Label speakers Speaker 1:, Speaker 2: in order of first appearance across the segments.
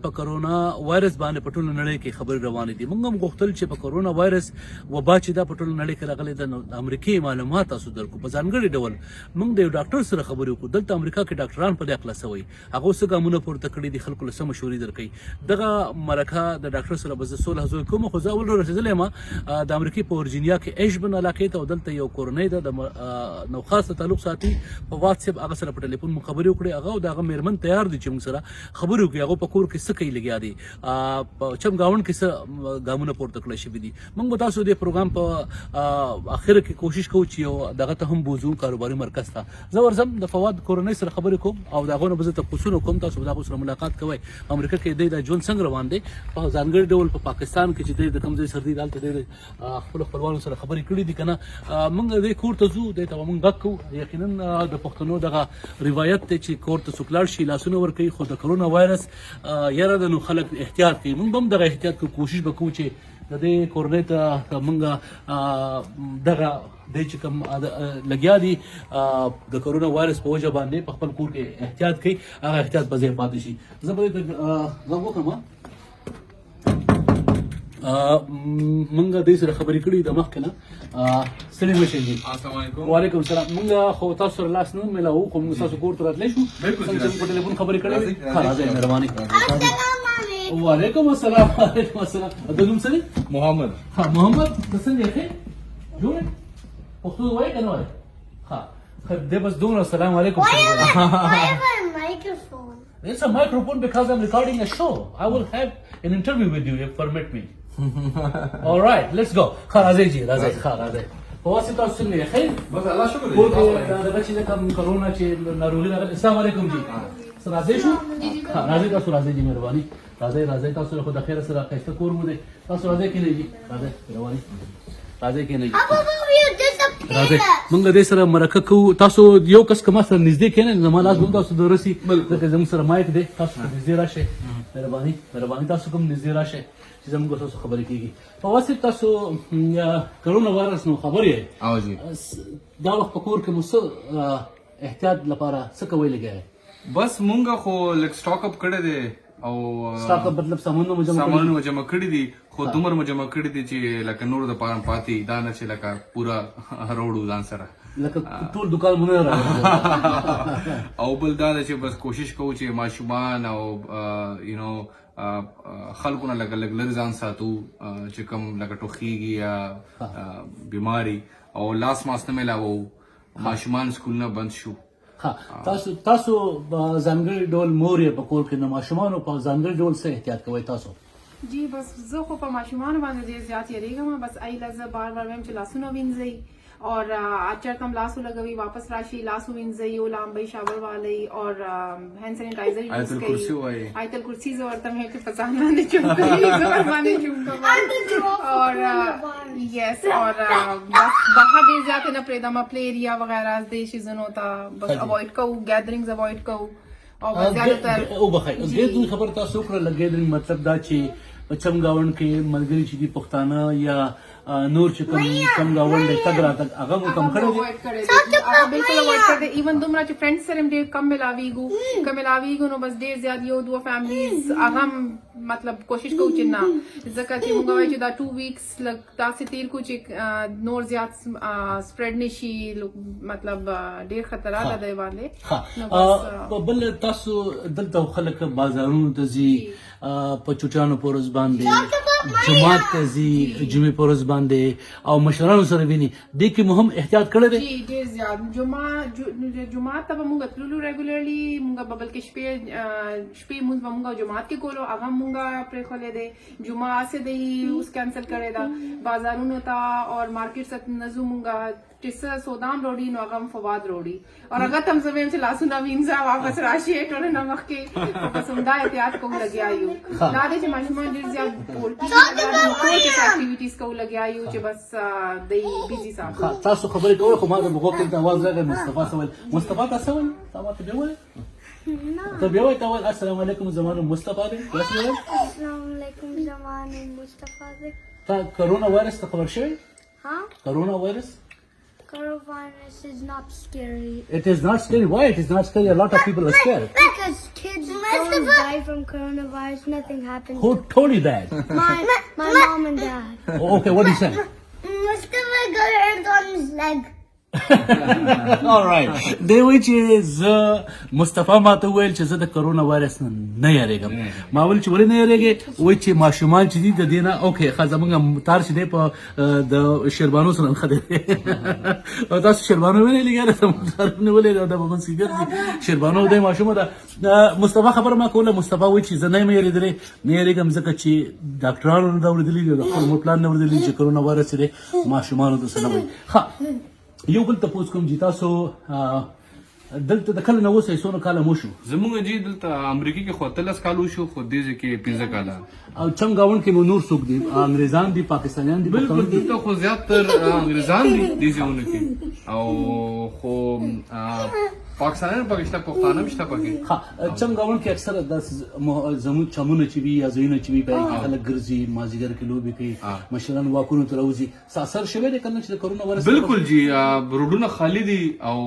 Speaker 1: په کرونا وایرس باندې په ټوله نړۍ کې خبرې روانې دي. موږ هم غوښتل چې په کرونا وایرس وبا چې دا په ټوله نړۍ کې راغلی د امریکایي معلومات تاسو درکو. په ځانګړي ډول موږ د یو ډاکټر سره خبرې وکړو. دلته امریکا کې ډاکټران په دې هکله څه وایي، هغو څه ګامونه پورته کړي دي، خلکو له څه مشورې درکوي. دغه مرکه د ډاکټر سره به زه سوله هڅوی کوم. خو زه اول رسېدلی یم د امریکې په ورجینیا کې ایشبن علاقې ته، او دلته یو کورنۍ ده د نوخاس سره تعلق ساتي. په واتساپ هغه سره په ټلیفون مو خبرې وکړې. هغه او د هغه مېرمن تیار دي چې موږ سره خبرې وکړي. هغو په کور کې څه کوي لګیا دي، په چمګاونډ کې څه ګامونه پورته کړی شوي دي. موږ به تاسو د پروګرام په اخر کې کوشش کوو چې یو دغه ته هم بوزو، کاروباري مرکز ته. زه ورځم د فواد کورنۍ سره خبرې کوم او د هغو نه به زه تپوسونه کوم. تاسو به د هغو سره ملاقات کوئ. په امریکا کې دی دا ژوند څنګه روان دی، په ځانګړي ډول په پاکستان کې چې دی د کوم ځای سره دی دلته دی خپلو خپلوانو سره خبرې کړي دي که نه. موږ دی کور ته ځو، دی ته به موږ غږ کوو. یقینا د پښتنو دغه روایت دی چې کور ته څوک لاړ شي لاسونه ورکوي. خو د کرونا وایرس یاره ده نو خلک احتیاط کوي. موږ به هم دغه احتیاط کوو، کوشش به کوو چې د دې کورنۍ ته موږ دغه دی چې کوم لګیا دي د کرونا وایرس په وجه باندې په خپل کور کې احتیاط کوي، هغه احتیاط به ځای پاتې شي. زه به دې ته غږ وکړم. موږ دې سره خبرې کړي د مخکې نه. ستړي مه شئ.
Speaker 2: السلام علیکم.
Speaker 1: وعلیکم السلام. موږ خو تاسو سره لاس نه میلاوو، خو موږ تاسو کور ته راتلی شو. څنګه چې موږ په ټلیفون خبرې کړې وې. ښه راځئ، مهرباني. وعلیکم السلام. وعلیکم السلام. د نوم څه دی؟
Speaker 2: محمد.
Speaker 1: ها محمد، ته څنګه یې؟ ښه جوړ پښتو وایې که نه وایې؟ ښه دی بس دومره. السلام علیکم.
Speaker 3: Why have a microphone?
Speaker 1: It's a microphone because I'm recording a show. I will have an interview with you if permit me. All right, let's go. ښه راځئ جي، راځئ. ښه راځئ. په واسطه تاسو څنګه یې؟ ښه
Speaker 2: بس الله شکر
Speaker 1: کور
Speaker 2: دی.
Speaker 1: کې دغه چې کوم کرونا چې ناروغي راغلې. السلام علیکم جي. راځئ شو. ښه راځئ تاسو، راځئ جي، مهرباني. راځئ راځئ تاسو خو د خیره سره ښایسته کور مو دی. تاسو راځئ کېنئ جي، راځئ مهرباني. راځئ کېنئ
Speaker 3: How about you
Speaker 1: راځئ.
Speaker 3: disappear?
Speaker 1: موږ دې سره مرکه کوو. تاسو یو کس که ما سره نږدې کېنئ، زما لاس به هم تاسو ته رسي، ځکه زموږ سره مایک دی. تاسو ته نږدې راشئ، مهرباني مهرباني. تاسو کوم نږدې راشئ چې زموږ تاسو خبرې کېږي. په واسطه تاسو کرونا وایرس نو خبر یې.
Speaker 2: او جی
Speaker 1: دا وخت په کور کې مو څه احتیاط لپاره څه کوئ لګیا یې؟
Speaker 2: بس مونږه خو لک سټاک اپ کړی دی او
Speaker 1: سټاک اپ مطلب سامانونه مو جمع کړي؟
Speaker 2: سامانونه مو جمع کړي دي، خو دومره مو جمع کړي دي چې لکه نور د پاره پاتې دا نه چې لکه پورا روړو ځان سره
Speaker 1: لکه ټول دکان مو نه راغلی.
Speaker 2: او بل دا چې بس کوشش کوو چې ماشومان او یو نو خلکو نه لګ لري ځان ساتو چې کوم لکه ټوخیږي یا بیماری. او لاس ماسک نه ملاوو. ماشومان سکول نه بند شو.
Speaker 1: تاسو ځانګړي ډول مور یې په کور کې د ماشومانو په ځانګړي ډول څه احتیاط کوئ تاسو؟
Speaker 4: جی بس زه خو په ماشومانو باندې ډېر زیات یېرېږم. بس ایله زه بار بار وایم چې لاسونه وینځئ اور چرته هم لاس ولګوي واپس راشي لاس وینځئ او لامبئ شاور والی اور هینډ سینیټایزر یوز کوي. آیت الکرسی زه ورته مې چې په ځان باندې چوم کوي، زه ورباندې چوم کوم. اور یس اور بس بهر ډېر زیات نه پرېږدم. پلې ایریا وغیرہ دې شیزونو ته بس اوایډ کوو، ګیدرینګز اوایډ کوو. او زیاتره
Speaker 1: وبخئ ګیدرینګ خبره تاسو وکړه. ګیدرینګ مطلب دا چې په چمګاونډ کې ملګري چې دي پښتانه یا نور چې کوم چمګاونډ دی تګ راتګ هغه مو کم کړی دی؟
Speaker 4: هغه بالکل اوایډ کړی دی. ایون دومره چې فرینډ سره هم ډېر کم ملاویږو، که ملاویږو نو بس ډېر زیات یو دوه فیملیز هغه هم مطلب کوشش کوو چې نه، ځکه چې موږ وایو چې دا 2 ویکس داسې تیر کړو چې نور زیات سپریډ نه شي. مطلب ډېر خطرات ده دی باندې.
Speaker 1: بل تاسو دلته خلک بازارونو ته ځي، په چوټیانو په ورځ باندې جومات ته ځي، جمعې په ورځ باندې او مشرانو سره ویني. دې کې مو هم احتیاط کړی دی؟
Speaker 4: جی ډېر زیات. جومات ته به موږ تللو ریګولرلی. موږ به بلکې شپې مونځ به موږ جومات کې کولو، هغه هم موږ پرېښولی دی. جمعه هسې دی اوس کینسل کړې ده. بازارونو ته اور مارکیټ ته نه ځو موږ، چې څه سودام روړي نو هغه هم فواد روړي. اور هغه ته هم زه وایم چې لاسونه وینځه واپس راشي ټوله نه مخکې. بس همدا احتیاط کوو لګیا یو. دا دی چې ماشومان ډېر زیات بولټي کور کې اکټیویټیز کوو لګیا یو چې بس دی بیزي ساتو.
Speaker 1: تاسو خبرې کوئ خو ما د بغو کې اواز راغی. مصطفی څه ویل؟ مصطفی تا څه ویل؟ تا ما ته بیا وویل؟ ته بیا وایې تا ویل السلام علیکم زما نوم مصطفی دی؟ داسې ویل؟
Speaker 3: السلام علیکم زما نوم مصطفی دی.
Speaker 1: تا کرونا وایرس ته خبر شوی؟
Speaker 3: ها؟
Speaker 1: کرونا وایرس
Speaker 3: Coronavirus is not scary.
Speaker 1: It is not scary. Why it is not scary? A lot of people are scared.
Speaker 3: Because kids don't die from coronavirus. Nothing happens.
Speaker 1: Who told you that?
Speaker 3: My mom and dad.
Speaker 1: Oh, okay, what do you say?
Speaker 3: Mustafa got hurt on his leg.
Speaker 1: All right. دی وایي چې زه مصطفی ماته وویل چې زه د کرونا وایرس نه یریږم. ما ویل چې ولې نه یریږې؟ وایي چې ماشومان چې دي د دې نه اوکې ښه زموږ تار چې دی په د شیربانو سره ښه دی. او تاسو شیربانو ویلې ګره زموږ تار نه ویلې دا به منځ کې ګرځي شیربانو دی ماشومه ده. مصطفی خبره ما کوله. مصطفی وایي چې زه نه یم یریدلی نه یریږم ځکه چې ډاکټرانو نه دا اورېدلي دي د خپل مور پلان نه اورېدلي چې کرونا وایرس چې دی ماشومانو ته څه نه وایي. ښه یو بل تپوس کوم چې تاسو دلته د کله نه اوسئ څونه کاله مو شو؟
Speaker 2: زموږ جی دلته امریکا کې خو 13 کال وشو خو دې کې 15 کاله.
Speaker 1: او چم گاون کې مو نور څوک دي؟ انګریزان دي، پاکستانیان دي؟
Speaker 2: بالکل دلته خو زیاتر انګریزان دي دې ځایونو کې او خو پاکستانیان پاکستان پښتانه مشته پکې.
Speaker 1: ها چم گاون کې اکثر د زموږ چمونه چې وي یا ځایونه چې وي پای کې خلک ګرځي مازیګر کې لوبي کوي مشران واکونو ته راوځي. اثر شوی دی کنه چې د کرونا وایرس؟
Speaker 2: بالکل جی روډونه خالی دي او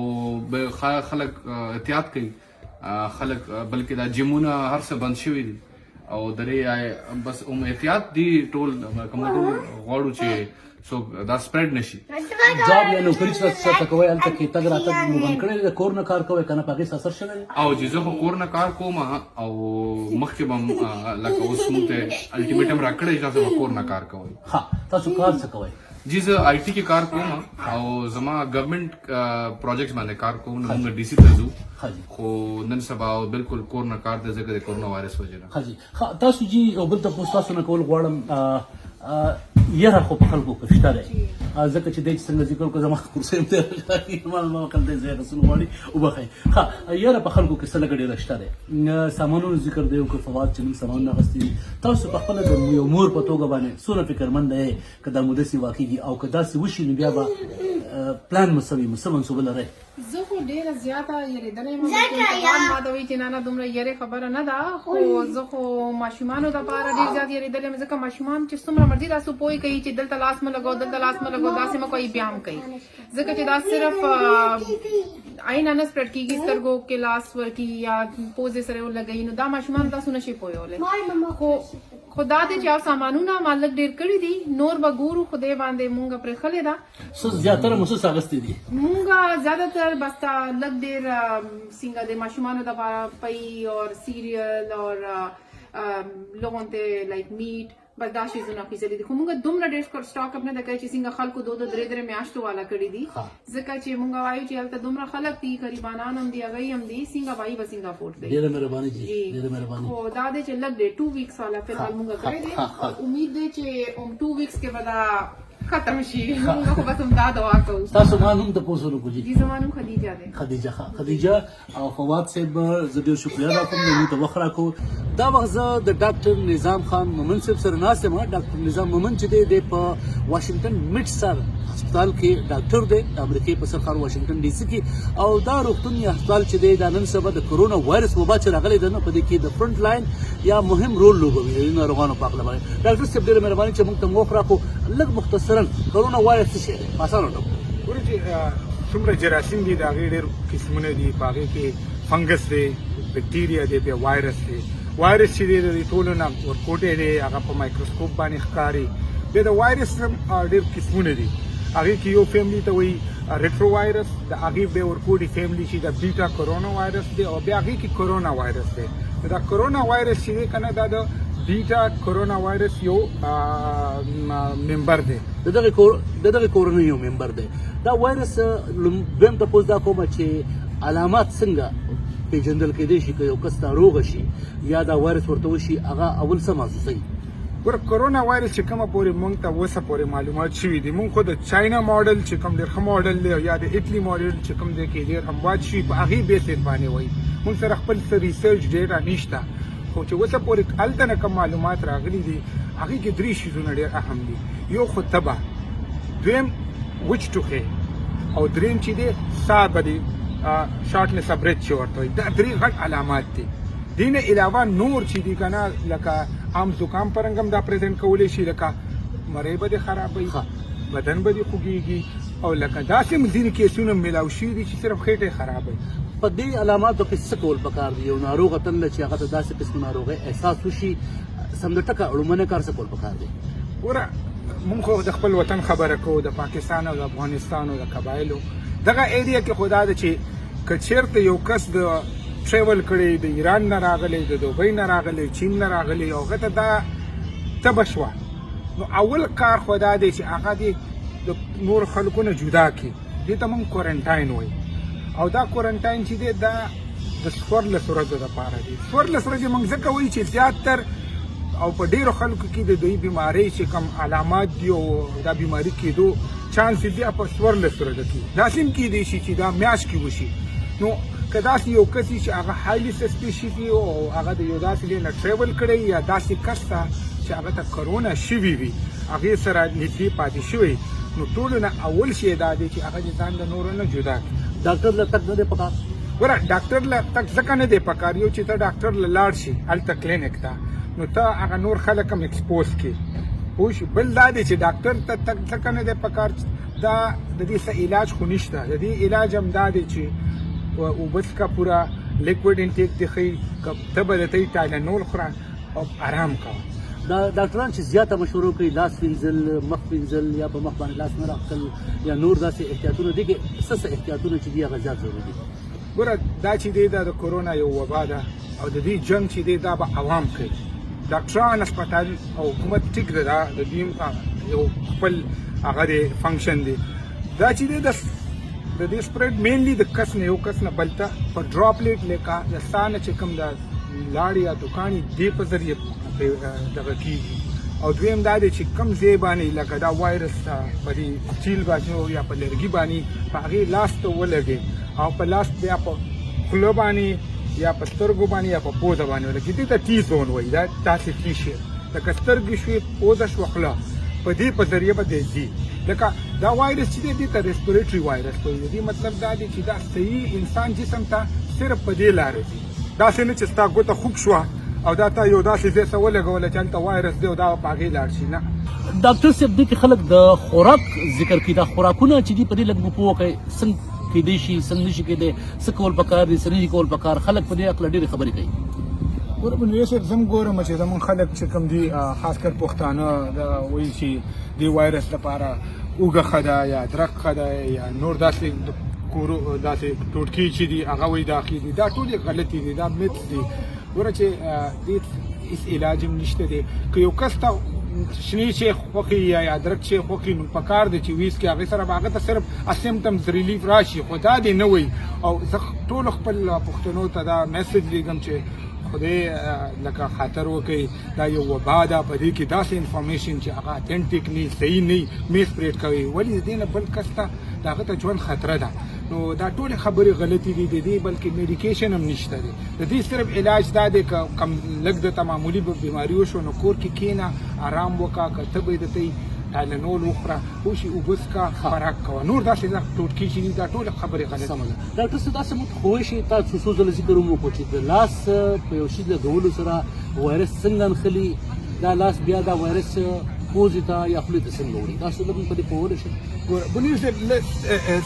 Speaker 2: خلک احتیاط کوي خلک بلکې دا جیمونه هر څه بند شوي دي او درې بس احتیاط دي ټول کوم ټول غواړو چې سو دا سپریډ نشي.
Speaker 1: جاب یا نوکری چې کوي هلته کې تګ راتګ مو بند کړی د کور نه کار کوي کنه پاکي اثر شوی دی؟
Speaker 2: او چې زه خو کور نه کار کوم او مخکې به لکه اوس موږ ته الټیمیټم راکړی چې تاسو کور نه کار کوئ.
Speaker 1: ها تاسو کار څه کوئ؟
Speaker 2: جی زه آی ټي کې کار کوم او زما ګورنمنت پروجیکټس باندې کار کوم نو موږ ډي سي ته ځو خو نن سبا بالکل کور نه کار د ځکه د کرونا وایرس وجه
Speaker 1: ها جی. تاسو جی او بل تاسو تاسو نه کول غواړم یره خو په خلکو کې شته دی ځکه چې د څنګه ذکر کو زما کورسې ته ما کله دې زه رسول غواړي او بخای. ها یره په خلکو کې سره ګډه رشته دی سامانونو ذکر دی او که فواد چې سامان نه غستې تاسو په خپل د یو مور په توګه باندې سونه فکرمند دی کدا مودسي واقعي او کدا سي وشي نو بیا به پلان مسوي منصوبه لري.
Speaker 4: زه خو ډیره زیاته یریدلې یم ما د وی چې نه دومره یری خبره نه ده خو زه خو ماشومانو د پاره ډیر زیات یریدلې یم ځکه ماشومان چې څومره مرضي تاسو پوي کوي چې دلته لاس م لګو دلته لاس م لګو داسې م کوي بیا هم کوي ځکه چې دا صرف عین نه سپریډ کیږي سترګو کې لاس ورکی یا پوزې سره ولګي نو دا ماشومان تاسو نشي پویولې خو خدا دې چې او سامانونه مالک ډیر کړی دي نور به ګورو خدای باندې مونږ پرې خلې ده
Speaker 1: څه زیاتره مسوس اغستې دي
Speaker 4: مونږ زیادتر بس لګ ډیر څنګه د ماشومانو د پي اور سیریل اور لوګون ته لایک میټ بس دا شیزونه اخیستلي دي خو مونږ دومره ډېر سټاک اپ نه ده کړی چې څنګه خلکو دو درې میاشتو والا کړي دي ځکه چې مونږ وایو چې هلته دومره خلک دي غریبانان هم دي هغوی هم دي څنګه وایي به څنګه افورډ کوي.
Speaker 1: ډېره مهرباني جی ډېره مهرباني.
Speaker 4: خو دا دی چې لږ دی 2 ویکس والا فلحال مونږ کړی دی امید دی چې 2 ویکس کې به دا ختم شي مونږ خو بس همدا دعا کوو.
Speaker 1: تاسو ما نوم تاسو نو کوجی
Speaker 4: جی زما نوم خدیجه دی.
Speaker 1: خدیجه او فواد صاحب زه ډېر شکریا ادا کوم نو ته وخت راکو. دا وخت زه د ډاکټر نظام خان مومن صاحب سره ناست یم. ډاکټر نظام مومن چې دی په واشنگټن میډ سر هسپتال کې ډاکټر دی د امریکای په سرخار واشنگټن ډي سي کې او دا روغتون یا هسپتال چې دی دا نن سبا د کرونا وایرس وبا چې راغلی ده نو په دې کې د فرنٹ لاین یا مهم رول لوبوي د ناروغانو په اړه باندې. ډاکټر صاحب ډېر مهرباني چې موږ ته موخ راکو لږ مختصرا کرونا وایرس څه شي آسان وټو
Speaker 5: ورته څومره جراثیم دي دا ډېر قسمونه دي پاګه کې فنګس دی بکټیریا دی بیا وایرس دی وایرس چې دی ټول نه ورکوټه دی هغه په مایکروسکوپ باندې ښکاري بیا د وایرس ډېر قسمونه دي هغه کې یو فیملی ته وایي ریټرو وایرس د هغې بیا ورکوټي فیملی چې د بیټا کرونا وایرس دی او بیا هغې کې کرونا وایرس دی. دا کرونا وایرس چې دی که نه دا د بیټا کرونا وایرس یو ممبر دی
Speaker 1: د دغه کورنۍ یو ممبر دی. دا وایرس دویم تپوس دا کومه چې علامات څنګه پیژندل کېدای شي که یو کس ناروغه شي یا دا وایرس ورته وشي هغه اول څه محسوسوي؟
Speaker 5: ګوره کرونا وایرس چې کومه پورې موږ ته اوسه پورې معلومات شوي دي موږ خو د چاینا ماډل چې کوم ډېر ښه ماډل دی یا د اټلي ماډل چې کوم دی کې ډېر همواد شي په هغې بیسس باندې وایي موږ سره خپل څه ریسرچ ډېره نشته خو چې اوسه پورې هلته نه کوم معلومات راغلي دي هغې کې 3 شیزونه ډېر اهم دي. یو خو تبه دویم وچ ټوخی او دریم چې دی ساه به دی شارټنس اف بریث چې ورته وایي دا 3 غټ علامات دي. دې نه علاوه نور چې دي که نه لکه عام زکام پرنګ هم دا پریزنټ کولی شي لکه مرۍ به دې خرابوي بدن به دې خوږېږي او لکه داسې ځینې کیسونه ملاو شوي دي چې صرف خېټه خرابوي.
Speaker 1: په دې علاماتو کې څه کول پکار دي؟ یو ناروغ تل چې هغه ته داسې قسم ناروغي احساس وشي سمدټکه اړومنه کار څه کول پکار دي؟
Speaker 5: ګوره مونږ خو د خپل وطن خبره کوو، د پاکستان او د افغانستان او د قبایلو دغه ایریا کې خو دا ده چې که چېرته یو کس د ټریول کړی د ایران نه راغلی، د دوبۍ نه راغلی، چین نه راغلی او هغه ته دا تبه شوه، نو اول کار خو دا دی چې هغه دې د نور خلکو نه جدا کړي. دې ته مونږ کورنټاین وایي او دا کورنټاین چې دی دا د 14 ورځو دپاره دی. 14 ورځې مونږ ځکه وایي چې زیاتر او په ډیرو خلکو کې د دوی بیماری چې کم علامات دي او دا بیماری کېدو چانس دی په 14 ورځو کې. داسې هم کېدی شي چې دا میاشت کې وشي. نو که داسې یو کس چې هغه هایلی سسپیشس وي او هغه د یو داسې ځای نه ټریول کړی یا داسې کس ته چې هغه ته کرونا شوي وي هغې سره نږدې پاتې شوی، نو ټولو نه اول شی دا دی چې هغه د ځان د نورو نه جدا کړي.
Speaker 1: ډاکټر له تک نه دی پکار؟
Speaker 5: ګوره ډاکټر له تک ځکه نه دی پکار، یو چې ته ډاکټر له لاړ شي هلته کلینیک ته، نو ته هغه نور خلک هم ایکسپوز کړي. پوه شو؟ بل دا دی چې ډاکټر ته تک ځکه نه دی پکار، دا د دې څه علاج خو نشته. د دې علاج هم دا دی چې اوبس کا پورا لیکوډ انټیک دی ښیي، که ته به د تی ټایلنول خوره او آرام کوه.
Speaker 1: دا ډاکټران چې زیاته مشوره کوي لاس وینځل، مخ وینځل یا په مخ باندې لاس نه راښکل یا نور داسې احتیاطونه دي کې څه احتیاطونه چې دي هغه زیات ضروري دي؟
Speaker 5: ګوره دا چې دی دا د کورونا یو وبا ده او د دې جنګ چې دی دا به عوام کوي. ډاکټران، اسپتال او حکومت ټیک ده، دا د دوی یو خپل هغه دی فنکشن دی. دا چې دی د دې سپریډ مینلی د کس نه یو کس نه بل ته په ډراپلیټ لیکه د ساه نه چې کوم د لاړې یا دوکانې دې په ذریعه دغه کېږي. او دویم دا دی چې کم ځای باندې لکه دا وایرس په دې چیل باندې یا په لرګي باندې په هغې لاس ته ولګي او په لاس بیا په خوله باندې یا په سترګو باندې یا په پوزه باندې ولګي. دې ته ټي زون وایي. دا داسې ټي شي لکه سترګې شوې، پوزه شوه، خوله، په دې په ذریعه به دی ځي. لکه دا وایرس چې دی دې ته ریسپیریټري وایرس وایي. د دې مطلب دا دی چې دا صحیح انسان جسم ته صرف په دې لارې ځي. داسې نه چې ستا ګوته خوږ شوه او دا ته یو داسې ځای څه ولګوله چې هلته وایرس دی او دا په هغې لاړ شي. نه
Speaker 1: ډاکټر صاحب دې کې خلک د خوراک ذکر کوي. دا خوراکونه چې دي په دې لږ مو پوه کړئ څنګه کېدی شي، څنګه نشي کېدی، څه کول پکار دي، څه نشي کول پکار. خلک په دې هکله ډېرې خبرې کوي.
Speaker 5: ګوره په نوې صاحب زه هم ګورم چې زمونږ خلک چې کوم دي خاص کر پښتانه دا وایي چې دې وایرس لپاره اوږه ښه ده یا ادرک ښه ده یا نور داسې داسې ټوټکې چې دي هغه وایي دا ښې دي. دا ټولې غلطې دي، دا میت دي. ګوره چې دې هېڅ علاج هم نشته دی. که یو کس ته شنې شی خوښي یا ادرک شی خوښي نو پکار دی چې ویس کې هغې سره به هغه ته صرف سمټمز ریلیف راشي، خو دا دې نه وایي. او زه ټولو خپل پښتنو ته دا میسج لیږم چې خدای لکه خاطر وکړي، دا یو وبا ده، په دې کې داسې انفارمیشن چې هغه اتنټیک نه صحیح نه مې سپریډ کوي. ولې د دې نه بل کس ته د هغه ته ژوند خطره ده. نو دا ټولې خبرې غلطې دي د دې، بلکې میډیکیشن هم نشته دی. د دې صرف علاج دا دی که کم لږ درته معمولي بیماري وشو نو کور کې کښېنه، آرام وکړه، که ته به د ته ټایلنول وخوره، پوه شي، اوبه څښه، خوراک کوه. نور داسې ټوټکې چې دي دا ټولې خبرې غلطې دي.
Speaker 1: ډاکټر صاحب داسې مو خوښ شي تاسو څو ځله ذکر هم وکړو چې د لاس په یو شي لګولو سره وایرس څنګه نښلي، دا لاس بیا دا وایرس پوزې ته یا خولې ته څنګه وړي؟ تاسو لږ په دې پوهولی شئ؟
Speaker 5: بنیر صاحب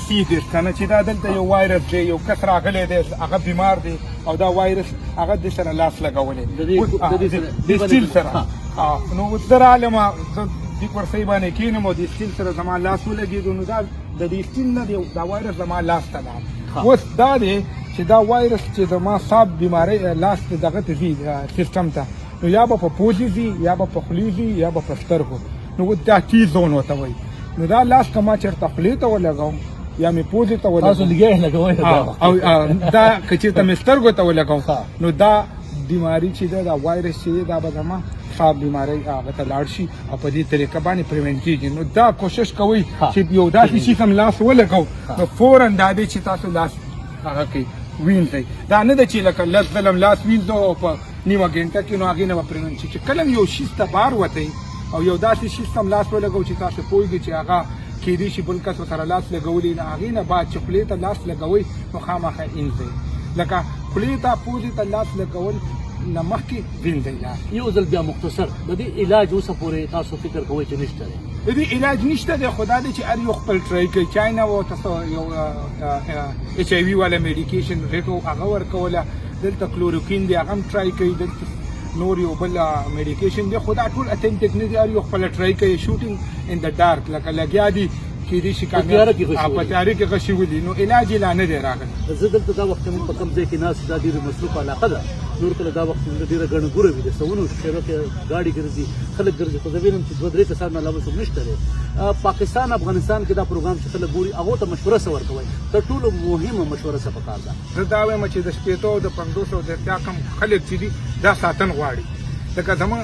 Speaker 5: سیدې که نه چې دا دلته یو وایرس دی، یو کس راغلی دی، هغه بیمار دی او دا وایرس هغه دې سره لاس لګولی د سټیل سره. نو اوس زه رالمه، زه دې کرسۍ باندې کښېنم او د سټیل سره زما لاس ولګېدو، نو دا د دې سټیل نه دا وایرس زما لاس ته لاړ. اوس دا دی چې دا وایرس چې زما صاحب بیمارۍ لاس ته دغه ته ځي سیسټم ته، نو یا به په پوزې ځي یا به په خولې ځي یا به په سترګو. نو اوس دا ټي زون ورته وایي. نو دا لاس که ما چېرته خولې ته ولګوم یا مې پوزې ته
Speaker 1: تاسو لګیا یې لګوئ
Speaker 5: او دا که چېرته مې سترګو ته ولګوم نو دا بیماری چې ده دا وایرس چې دی دا به زما صاحب بیماری هغه ته لاړ شي او په دې طریقه باندې پریوینټ کېږي. نو دا کوشش کوئ چې یو داسې شي سم لاس ولګو نو فوراً دا دی چې تاسو لاس هغه کوي وینځئ. دا نه ده چې لکه لس ځله لاس وینځو او په نیمه ګنټه کې نو هغې نه به پریوینټ شي. چې کله یو شي ته بار وتی او یو داسې شي سم لاس ولګو چې تاسو پوهېږئ چې هغه کېدای شي بل کس ورسره لاس لګولی نه، هغې نه بعد چې خولې ته لاس لګوئ نو خامخا انځئ. لکه خولې ته پوزې ته لاس لګول نه مخکې وینځئ لاس.
Speaker 1: یو ځل بیا مختصر د دې علاج اوسه پورې تاسو فکر کوئ چې نشته دی؟
Speaker 5: د دې علاج نشته دی، خو دا دی چې هر یو خپل ټرای کوي. چاینا و تاسو یو ایچ آی وي والا میډیکیشن هغه ورکوله، دلته کلوروکین دی هغه هم ټرای کوي، دلته نور یو بل میډیکیشن دی، خو دا ټول اتنټیک نه دي، هر یو خپل ټرای کوي. شوټینګ ان د ډارک لکه لګیا دي کېدای شي
Speaker 1: تیاره کې غشي
Speaker 5: په تیاره کې غشي ولي، نو علاج یې لا نه دی راغلی.
Speaker 1: زه دلته دا وخت موږ په کوم ځای کې ناست، دا ډېره مصروفه علاقه ده. نور کله دا وخت ډېره ګڼه ګوره وي، د سوونو شیرو کې ګاډي ګرځي، خلک ګرځي، خو زه وینم چې 2-3 کسان نه علاوه څوک نشته دی. پاکستان افغانستان کې دا پروګرام چې خلک ګوري هغو ته مشوره څه ورکوئ؟ تر ټولو مهمه مشوره څه پکار ده؟
Speaker 5: زه دا وایم چې د 50 او د 500 او د اتیا کم خلک چې دي دا ساتن غواړي. لکه زمونږ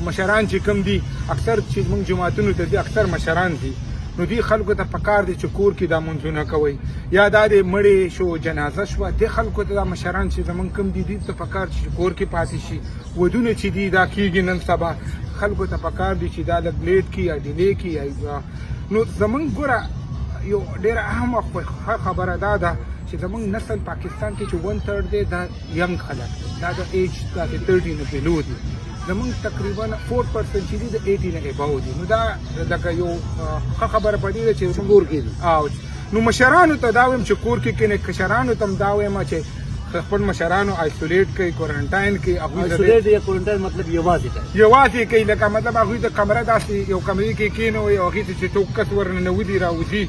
Speaker 5: مشران چې کم دي، اکثر چې موږ جماعتونو ته دي اکثر مشران دي، نو دې خلکو ته پکار دي چې کور کې دا منځونه کوي، یا دا د مړې شو جنازه شوه، دې خلکو ته دا مشران چې زمونږ کم دي دې ته پکار چې کور کې پاتې شي. ودونه چې دي دا کېږي نن سبا، خلکو ته پکار دي چې دا لږ لیټ کړي یا ډیلې کړي. نو زمونږ ګوره یو ډېره اهمه خبره دا ده چې زمونږ نسل پاکستان کې چې 1/3 دی دا ینګ خلک، دا د ایج دا د 30 نه بلو دي. زمونږ تقریبا 4% چې دي د 80 نه اباو دي. نو دا لکه یو ښه خبره پدې ده چې
Speaker 1: کور کې دي.
Speaker 5: نو مشرانو ته دا وایم چې کور کې کینې، کشرانو ته دا وایم چې خپل مشرانو آیسولیټ کوي، کوارنټاین کوي.
Speaker 1: آیسولیټ یا کوارنټاین مطلب یوازې کوي،
Speaker 5: یوازې کوي، لکه مطلب هغوی د کمره داسې یو کمرې کې کېنوي او هغې ته چې څوک کس ورننوځي راوځي،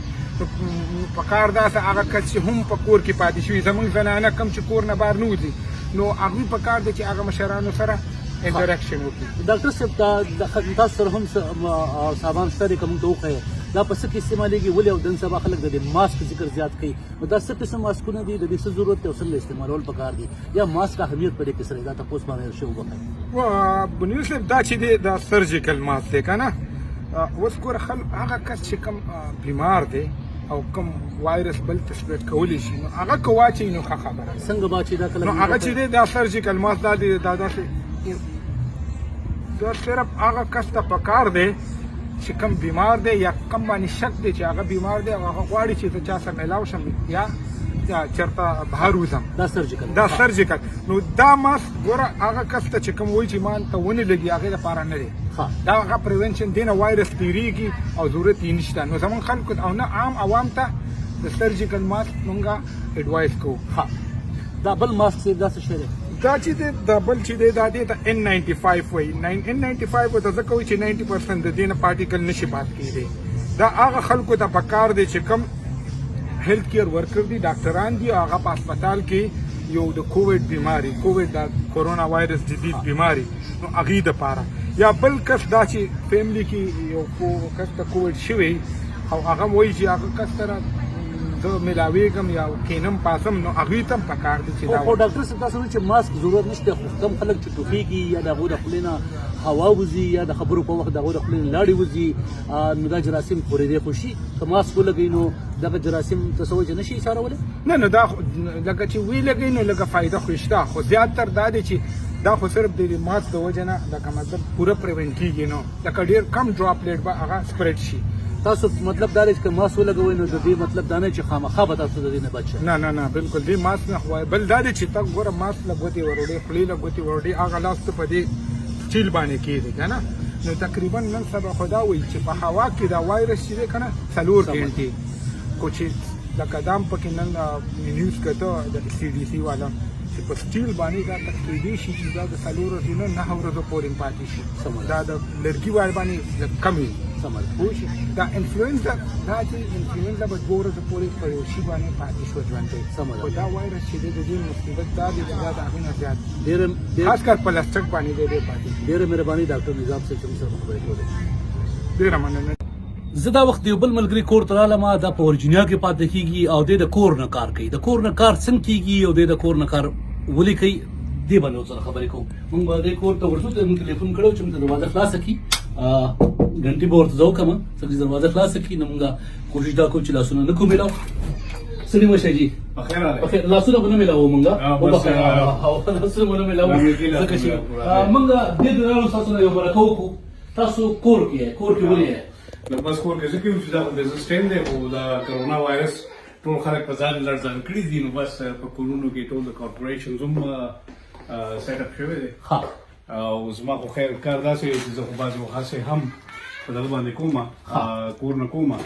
Speaker 5: په کار داسې هغه کس چې هم په کور کې پاتې شوي، زمونږ زنانه کم چې کور نه بهر نه وځي، نو هغوی په کار دی چې هغه مشرانو سره انټراکشن وکړي.
Speaker 1: ډاکټر صاحب تاسو سره هم صابان شته دی که موږ ته وښیه، دا په څه کې استعمالېږي؟ ولې او نن سبا خلک د دې ماسک ذکر زیات کوي، نو دا څه قسم ماسکونه دي، د دې څه ضرورت دی او څنګه استعمالول پکار دي، یا ماسک اهمیت په دې کې سره دا تپوس باندې شی وکړئ؟
Speaker 5: بنیاد صاحب دا چې دی دا سرجیکل ماسک دی که نه، اوس ګوره هغه کس چې کوم بیمار دی او کوم وایرس بل ته سپریډ کولی شي، نو هغه که واچوي نو ښه خبره
Speaker 1: څنګه واچوي دا کله؟
Speaker 5: نو هغه چې دی دا سرجیکل ماسک دا دی دا داسې دا صرف هغه کس ته پکار دی چې کوم بیمار دی یا کوم باندې شک دی چې هغه بیمار دی، هغه غواړي چې زه چا سره میلاو شم یا چېرته بهر وځم، دا سرجیکل. نو دا ماسک ګوره هغه کس ته چې کوم وایي چې ما ته ونه لګي هغې لپاره نه دی، دا هغه پریونشن دی نه، وایرس تېرېږي او ضرورت یې نشته. نو زمونږ خلکو او نه عام عوام ته د سرجیکل ماسک مونږ اډوایس کوو.
Speaker 1: دا بل ماسک صاحب دا څه شی دی؟
Speaker 5: دا چې دی دا بل چې دی دا دی ته N95 وایي. N95 ورته ځکه وایي چې 90% د دې نه پارټیکل نشي پات کېدی. دا هغه خلکو ته پکار دی چې کوم هیلث کیر ورکر دي، ډاکټران دي، هغه په هسپتال کې یو د کووډ بیماری، کووډ د کورونا وایرس جدید بیماری، نو هغې دپاره، یا بل کس دا چې فیملی کې یو کس ته کووډ شوی او هغه وایي چې هغه کس سره زه میلاویږم یا کینم پاسم، نو هغوی ته هم پکار دي چې دا.
Speaker 1: خو ډاکټر صاحب تاسو وایي چې ماسک ضرورت نشته، خو کم خلک چې ټوخېږي یا د هغوی د خولې نه هوا وځي یا د خبرو په وخت د هغوی د خولې نه لاړې وځي، نو دا جراثیم خورېدی خو شي، که ماسک ولګوي نو دغه جراثیم تاسو وایي چې نه شي ایسارولی؟
Speaker 5: نه دا لکه چې وی لګوي نو لږه فایده خو شته، خو زیاتر دا دی چې دا خو صرف د ماسک د وجه نه لکه مطلب پوره پریوینټ کېږي، نو لکه ډېر کم ډراپلیټ به هغه سپریډ شي.
Speaker 1: تاسو مطلب دا دی چې ماسک ولګوئ نو د دې مطلب دا نه چې خامخا به تاسو د دې نه بچ شئ.
Speaker 5: نه بالکل دې ماسک نه وایي، بل دا دی چې ته ګوره ماسک له ګوتې وروړې، خولې له ګوتې وروړې، هغه لاس ته په دې چیل باندې کېږي که نه، نو تقریبا نن سبا خو دا وایي چې په هوا کې دا وایرس چې دی که نه 4 ګنټې، خو چې لکه دا هم پکې نن نیوز کته د CDC والا چې په سټیل باندې دا تقریبي شي چې دا د 4 ورځو نه 9 ورځو پورې پاتې شي، دا د لرګي وایي باندې کم وي. دا انفلوئنزا دا چې انفلوئنزا به 2 ورځې پورې په یو شي باندې پاتې شو ژوندی، خو دا وایرس چې دی د دې مصیبت دا دی دا د هغې نه زیات خاص کر پلاستیک باندې دی ډېر پاتې.
Speaker 1: ډېره مهرباني ډاکټر نظام صاحب چې موږ سره خبرې کولې.
Speaker 5: ډېره مننه.
Speaker 1: زه دا وخت یو بل ملګري کور ته رالم، دا په ورجینیا کې پاتې کېږي او دی د کور نه کار کوي. د کور نه کار څنګه کېږي او دی د کور نه کار ولې کوي، دې باندې ورسره خبرې کوو. موږ به دې کور ته ورځو، ته موږ ټلیفون کړی چې موږ دروازه خلاصه کړي، ګنټې به ورته ځو کومه څنګه چې دروازه خلاصه کړي، نو موږ کوشش دا کوو چې لاسونه نه کوو میلاو. سلیم شه جی بخیر، لاسونه به نه میلاو موږ لاسونه به نه میلاو ځکه چې موږ دې درانو تاسو نه یو برکه وکړو. تاسو کور کې ولې
Speaker 6: نو بس کور کې ځکه چې دا بزنس ټایم دی او دا کرونا وایرس ټول خلک په ځان لړزان کړي دي، نو بس په کورونو کې ټول د کارپوریشنز هم سیټ اپ شوی دی. او زما خو خیر کار داسې چې زه خو بعضې وخت هم په دغه باندې کومه کور نه کومه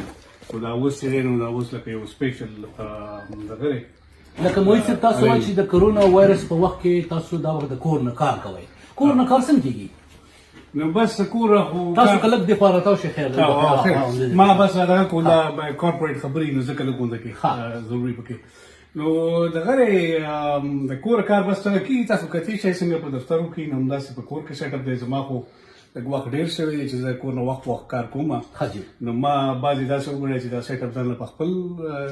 Speaker 6: خو دا اوس چې دی نو دا اوس لکه یو سپیشل دغه دی
Speaker 1: لکه موږ چې تاسو وایي چې د کرونا وایرس په وخت کې تاسو دا وخت د کور نه کار کوئ کور نه کار څنګه کیږي
Speaker 6: نو بس کور خو
Speaker 1: تاسو کله د پاره تاسو خیر
Speaker 6: ما بس دا کوله کارپوریټ خبرې نو ځکه له کوم کې ضروري پکې نو دغه د کور کار بس څنګه کی تاسو کتي شي څنګه په دفترو کې نو داسې په کور کې سیټ اپ دی زما خو د وخت ډیر شوی دی چې زه کور نه وخت کار کوم نو ما بعضې داسې وګڼی چې دا سیټ اپ ځان په خپل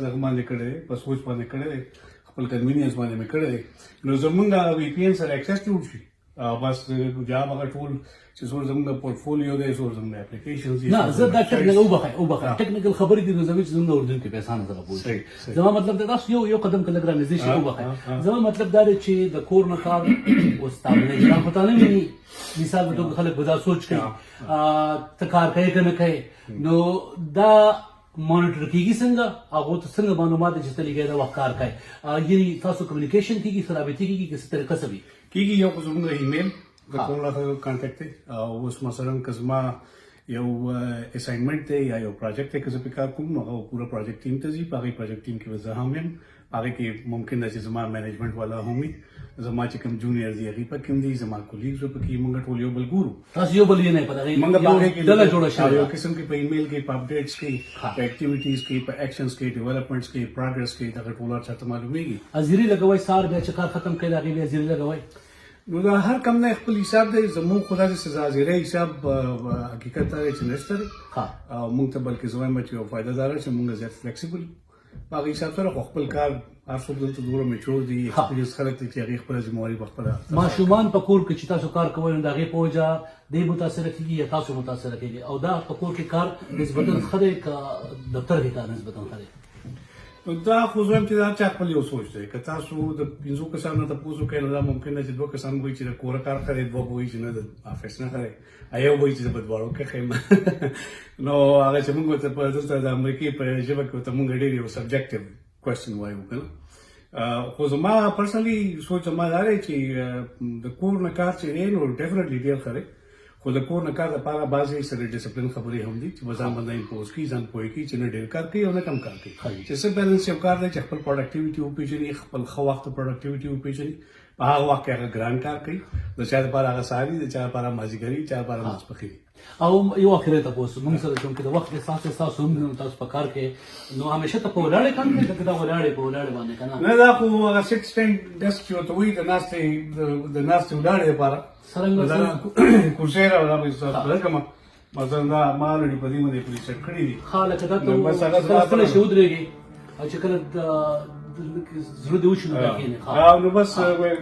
Speaker 6: دغه باندې کړی دی په سوچ باندې کړی دی خپل کنوینینس باندې مې کړی دی نو زمونږ وی پی این سره اکسس جوړ شي بس جواب هغه ټول چې څور زموږ پورټفولیو دی څور زموږ اپلیکیشنز دي
Speaker 1: نه زه دا ټیکنیکل وبخه ټیکنیکل خبرې دي نو زموږ چې زموږ اردن کې به اسانه سره پوه شي زما مطلب دا تاسو یو قدم کله ګرانیزي شي وبخه زما مطلب دا دی چې د کور نه کار او ستاسو نه پتا نه وي مثال به ټول خلک به دا سوچ کوي ته کار کوي کنه کوي نو دا مانیټر کیږي څنګه هغه ته څنګه معلومات چې طریقې دا وخت کار کوي یعنی تاسو کمیونیکیشن کیږي سره به کیږي کیسه طریقه سوي
Speaker 6: کیږي یو خو زموږ ایمیل د کوم له کانټیکټ دی او اوس مثلا کزما یو اساینمنت دی یا یو پروجیکټ دی که زه په کار کوم نو هغه پوره پروجیکټ ټیم ته ځي په هغې پروجیکټ ټیم کې به زه هم یم هغې کې ممکن ده چې زما مینجمنټ والا هم وي زما چې کوم جونیئر دي هغې پکې هم دي زما کولیګز به پکې موږ ټول یو بل ګورو
Speaker 1: تاسو یو بل یې نه پته
Speaker 6: موږ په هغې کې
Speaker 1: ډله جوړه شوې
Speaker 6: یو قسم کې په ایمیل کې په اپډیټس کې په اکټیویټیز کې په ایکشنز کې ډیولپمنټس کې پروګرس کې دغه ټول چاته معلومیږي
Speaker 1: ازيري لګوي سار بیا چې کار ختم کړي هغه بیا ازيري لګوي
Speaker 6: نو دا هر کم نه خپل حساب دی زموږ خدا دې سزا زیره حساب حقیقت دا چې نشته او موږ ته بلکې زموږ مچ یو فائدہ دار چې موږ زیات فلیکسیبل په حساب سره خپل کار هر څو دلته دوره میچور دي ایکسپیرینس خلک چې هغه خپل ذمہواری خپل
Speaker 1: ماشومان په کور کې چې تاسو کار کوئ نو هغه پوجا دی متاثر کیږي یا تاسو متاثر کیږي او دا په کور کې کار نسبتا خره کا دفتر کې کار نسبتا خره
Speaker 6: دا خو زم چې دا چا خپل یو سوچ دی که تاسو د 500 کسانو ته پوښتنه کوئ نو دا ممکن نه چې 2 کسان وایي چې د کور کار خرید وو وایي چې نه د افیس نه خرید ایو وایي چې د بدوارو کې خیمه نو هغه چې موږ ته په دلته د امریکای په ژبه کې ته موږ ډېر یو سبجیکټیو کوېسچن وایو کنه خو زما پرسنلی سوچ ما دا دی چې د کور نه کار چې دی نو ډیفینټلی ډېر ښه دی خو د کور نه کار لپاره بعضې سره ډسپلین خبرې هم دي چې به ځان باندې امپوز کړي ځان پوه کړي چې نه ډېر کار کوي او نه کم کار کوي چې څه بیلنس یو کار دی چې خپل پروډکټیویټي وپېژني خپل ښه وخت پروډکټیویټي وپېژني په هغه وخت کې هغه ګران کار کوي د چا لپاره هغه سهار دي د چا لپاره مازدیګري چا لپاره ماسپښین
Speaker 1: او یو اخره تاسو موږ سره کوم کې د وخت احساس تاسو هم تاسو په کار کې نو همیشه ته په ولاړې کار کوي دا ولاړې په ولاړې باندې کنه
Speaker 6: نه دا خو هغه 6 ډیسک چې ته وایي د ناستې ولاړې لپاره
Speaker 1: څنګه
Speaker 6: کورسې راوړم چې کومه مثلا دا ما لري په دې باندې پولیس کړی دي
Speaker 1: خاله کدا ته خپل شو درېږي او چې کله زړه دې وشي نو کېنه
Speaker 6: نو بس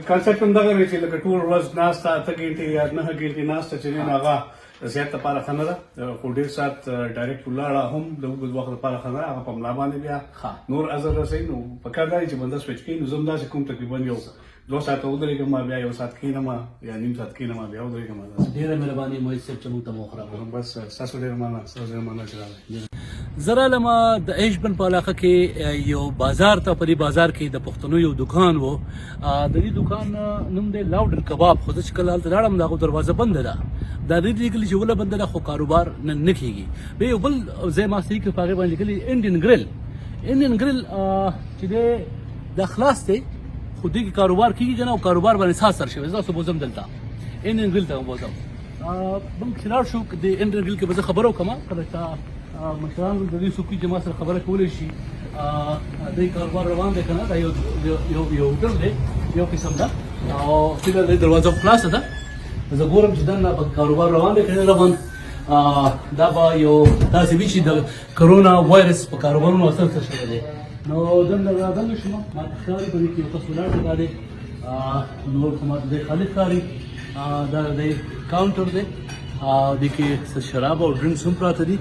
Speaker 6: کانسپټ هم دغه چې لکه ټول ورځ ناسته 8 غنټې یا 9 غنټې ناسته چې نه هغه زیات لپاره خنه ده خو ډېر سات ډایرکټ ولاړه هم د اوږد وخت لپاره خنه هغه په ملا باندې بیا نور اثر رسوي نو په کار دی چې بنده سوچ کوي نو زم داسې کوم تقریبا یو 2 ساعته ودرېږم بیا یو ساعت کښېنم یا نیم ساعت کښېنم بیا ودرېږم
Speaker 1: ډېره مهرباني محیط صاحب چې موږ ته مو خرابوي
Speaker 6: بس ستاسو ډېره مننه ستاسو ډېره مننه چې راغلئ
Speaker 1: زه رالم د ایشبن په علاقه کې یو بازار ته په دې بازار کې د پښتنو یو دکان و د دې دکان نوم دی لاوډن کباب خو زه چې کله هلته لاړم د هغو دروازه بنده ده دا دې لیکلي چې ولې بنده ده خو کاروبار نه کېږي بیا یو بل ځای ما صحیح کړ په هغې باندې لیکلي انډین ګریل چې دی دا خلاص دی خو دې کې کاروبار کېږي که نه او کاروبار باندې ساز سر شوی زه تاسو بوځم دلته انډین ګریل ته بوځم موږ چې لاړ شو د انډین ګریل کې به زه خبره وکړم کله چې مشران د دې څوک چې ما سره خبره کولی شي د کاروبار روان دی که نه دا یو هوټل دی یو قسم ده او فیلر د دروازه خلاصه ده زه ګورم چې دننه په کاروبار روان دی که نه روان دا به یو داسې وي چې د کرونا وایرس په کاروبارونو اثر څه شوی دی نو دننه راغلی شوم ما ته ښکاري په دې کې یو کس ولاړ دی دا دی نور خو ما ته دی خالي ښکاري دا د کاونټر دی دې کې څه شراب او ډرنکس هم پراته دي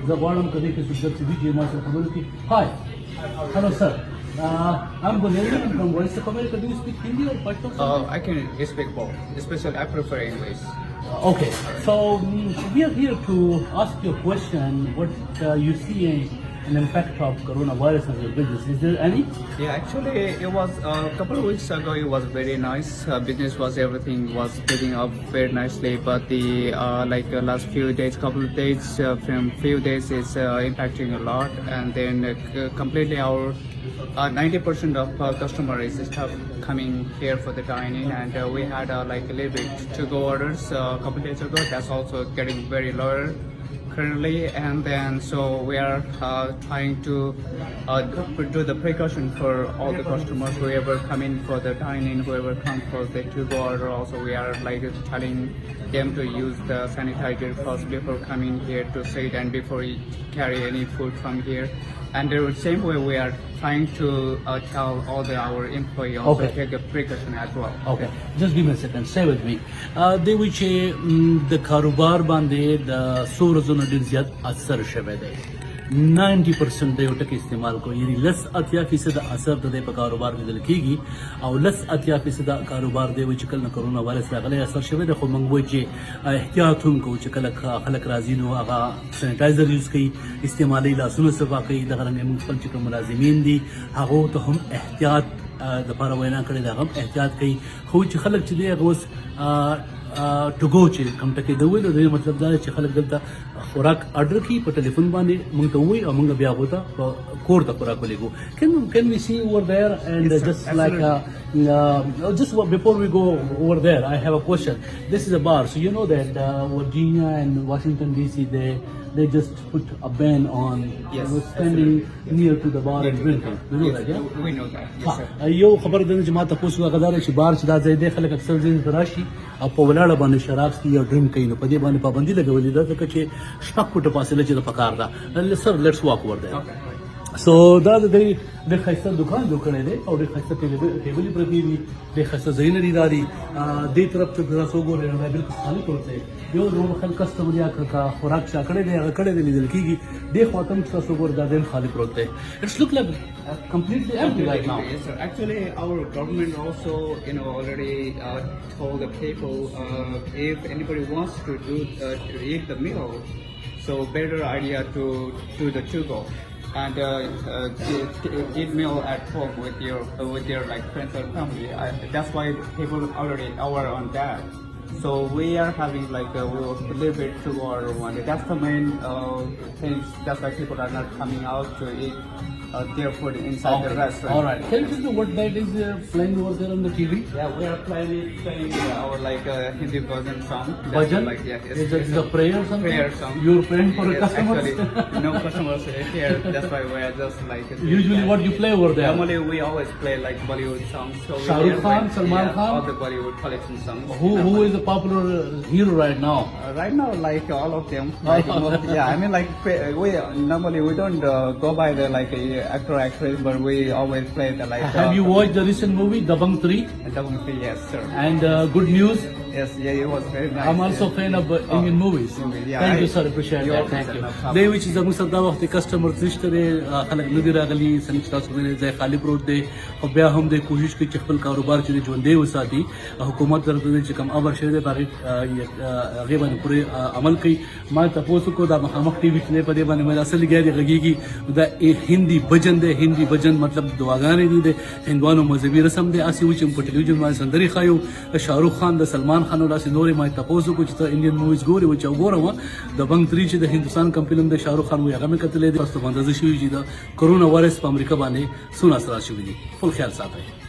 Speaker 1: زه غواړم که دې کې څه درڅې دي چې ما سره خبرې وکړي هاي hello sir I'm Bulerian from Voice of America. Do you speak Hindi or Pashto?
Speaker 7: I can speak both, especially I prefer English.
Speaker 1: Okay, so we are here to ask you a question. What you see an impact of coronavirus on your business? Is there any?
Speaker 7: Yeah, actually, it was a couple of weeks ago. It was very nice. Business was everything was picking up very nicely. But the last few days, couple of days, from few days is impacting a lot. And then completely our 90% of customer is stop coming here for the dining, and we had like a little bit to-go orders a couple of days ago. That's also getting very lower currently, and then so we are trying to do the precaution for all the customers, whoever come in for the dining, whoever comes for the to-go order. Also, we are like telling them to use the sanitizer first before coming here to sit and before you carry any food from here. And the same way we are trying to tell all our employees also
Speaker 1: Okay.
Speaker 7: take a precaution as well.
Speaker 1: Okay, just give me a second. Stay with me. دی وی چې د کاروبار باندې د څو ورځو ډېر زیات اثر شوی دی. 90% د یو ټکي استعمال کو یعنی 80% اثر د دې په کاروبار لیدل کیږي او 80% کاروبار دی چې کله کرونا وایرس راغلی اثر شوی دی. خو موږ وایو چې احتیاط هم کوو چې کله خلک راځي نو هغه سینیټایزر یوز کوي، استعمالي لاسونه صفا کوي. دغه رنګ موږ خپل چې کوم ملازمین دي هغو ته هم احتیاط د لپاره وینا کړې ده، هغه هم احتیاط کوي. خو چې خلک چې دی هغه اوس ټو گو چې کوم ټکی د ویلو د مطلب دا چې خلک دلته خوراک آرډر کوي په ټلیفون باندې موږ ته وایي او موږ بیا هغو ته په کور ته خوراک ولېږو. Can we see over there and just like just before we go over there, I have a question. This is a bar, so you know that Virginia and Washington DC they just put a ban on standing near to the bar and drinking. You know that, yeah?
Speaker 7: We know that. Yes, sir.
Speaker 1: یو خبر د چې ما تاسو غوښتل چې بار چې دا ځای دی خلک اکثر ځین راشي او په ولاړه باندې شراب څکي یا ډرینک کوي، نو په دې باندې پابندي لګولې ده ځکه چې شپږ فوټه فاصله چې د پکار ده. سر لیټس واک ور دی. سو دا د دې ښایسته دکان جوړ کړی دی او ډېر ښایسته ټیبلې پرتې دي، ډېر ښایسته ځایونه دي. دا دي دې طرف ته تاسو وګورئ دا بالکل خالي پروت دی. یو نور خلک کسټمر یا خوراک چا کړی دی هغه کړی دی لیدل کېږي. دې خوا ته هم تاسو وګورئ دا ډېر خالي پروت دی. اټس لک لایک completely empty right now.
Speaker 7: Yes, sir. Actually, our government also, already told the people if anybody wants to eat the meal, so better idea to do the to-go and eat meal at home with your like friends or family. That's why people already aware on that. So we are having like a little bit to order one. That's the main thing. That's why people are not coming out to eat their food inside the restaurant.
Speaker 1: All right. Can you tell me what that is playing over there on the TV?
Speaker 7: Yeah, we are playing our like Hindi version song. That's
Speaker 1: Bhajan?
Speaker 7: like yeah,
Speaker 1: Is it the prayer or something?
Speaker 7: prayer song.
Speaker 1: You're praying for the
Speaker 7: Yes,
Speaker 1: customers?
Speaker 7: Actually, no customers here. That's why we are just like.
Speaker 1: Usually what you play over there?
Speaker 7: Normally we always play like Bollywood songs. So
Speaker 1: Shah Rukh Khan, Salman Khan?
Speaker 7: all the Bollywood collection songs.
Speaker 1: Who is the popular hero right now?
Speaker 7: Right now, like all of them. Like, yeah, I mean, like we normally we don't go by the like actor actress, but we always play the like.
Speaker 1: Have you watched the recent movie Dabang 3?
Speaker 7: Yes, sir.
Speaker 1: And good news,
Speaker 7: Yes, yeah, it was very nice.
Speaker 1: I'm also a fan of Indian movies.
Speaker 7: Yeah,
Speaker 1: Thank you, sir. Appreciate
Speaker 7: you're
Speaker 1: that.
Speaker 7: welcome,
Speaker 1: Thank
Speaker 7: sir.
Speaker 1: you.
Speaker 7: No problem.
Speaker 1: دی وی چې زموږ سره دا وخت کسٹمر نشته دی، خلک نه دي راغلي، څنګه چې تاسو ویلي ځای خالي پروت دی. خو بیا هم دی کوشش کوي چې خپل کاروبار چې دی ژوندی وساتي. حکومت طرف ته چې کوم امر شوی دی هغې باندې پورې عمل کوي. ما تاسو کو دا مخامخ ټي وي چې په دې باندې مې اصل لګیا دی غږیږي دا هندي بجن دی. هندي بجن مطلب دعاګانې دي د هندوانو مذهبي رسم دی. اسې وي چې په ټلویزیون باندې سندرې ښایو شاهرخ خان د سلمان خان او داسې نورې. ما تاسو کو چې ته انډین موویز ګورې و چې وګورم د بنګ 3 چې د هندوستان کم فلم د شاهرخ خان وي هغه مې کتلې دي. تاسو باندې شوي چې د کرونا وایرس په امریکا باندې څونه اثرات شوي دي. خپل خیال ساتئ.